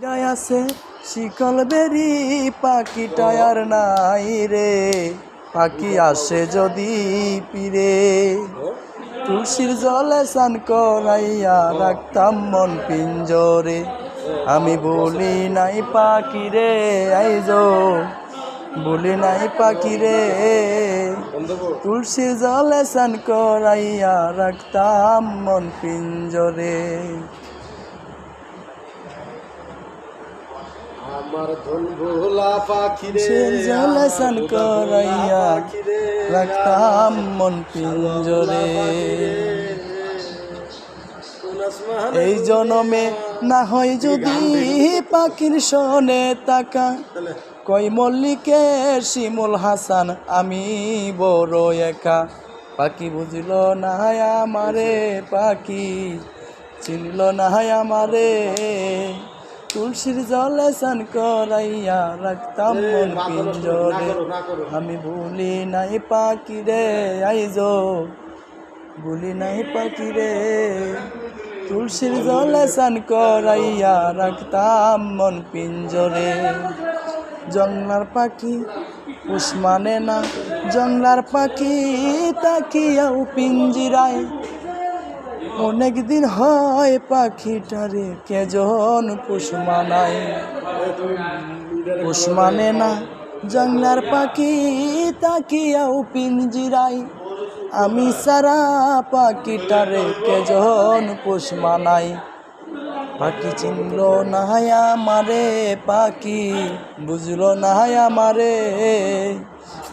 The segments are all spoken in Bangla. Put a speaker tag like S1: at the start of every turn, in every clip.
S1: আছে শিকল বেরি পাখিটা আর নাই রে, পাখি আসে যদি পিরে তুলসীর জলে স্নান করাইয়া রাখতাম মন পিঞ্জরে। আমি বলি নাই পাখি রে আইজো, বলি নাই পাখি রে, তুলসীর জলে স্নান করাইয়া রাখতাম মন পিঞ্জরে।
S2: আমার ধন ভোলা পাখি রে,
S1: জলে স্নান করাইয়া রাখতাম মন পিঞ্জরে। এই জনমে না হয় যদি পাখির সনে তাকা, কই মল্লিকে শিমুল হাসান আমি বড় একা। পাখি বুঝল না আমারে, পাখি চিনল না আমারে, তুলসীর জলে স্নান করাইয়া রাখতাম মন পিঞ্জরে। আমি ভুলি নাই পাখি রে আইজো, ভুলি নাই পাখি রে, তুলসীর জলে স্নান করাইয়া রাখতাম মন পিঞ্জরে। জংলার পাখি উসমানে না, জংলার পাখি তাকিয়াও পিঞ্জিরায়, অনেক দিন হয় পাখিটারে কেজন পুষমানায়। উসমানে না জংলার পাখি তাকিয়াও পিঞ্জিরায়, আমি সারা পাখিটারে কেজন পুষমানায়। পাখি চিনল না আমারে, পাখি বুঝল না আমারে,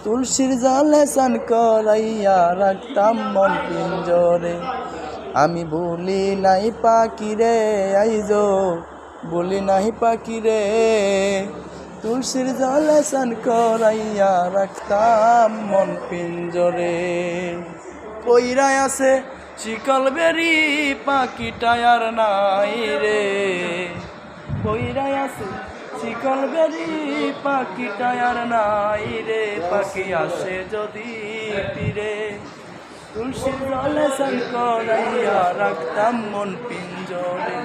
S1: তুলসীর জলে স্নান করাইয়া রাখতাম মন পিঞ্জরে। আমি বলি নাই পাখি রে আইজো, বলি নাই পাখি রে, তুলসীর জলে স্নান করাইয়া রাখতাম মন পিঞ্জরে। কইরাই আছে শিকল বেরি পাখিটা আর নাই রে, কইরাই আছে শিকল বেরি পাখিটা আর নাই রে, পাখি আসে যদি পিরে তুলসীর জলে স্নান করাইয়া রাখতাম মন পিঞ্জরে।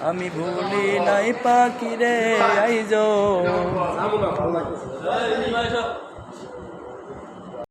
S1: আমি ভুলি নাই পাখি রে আইজো।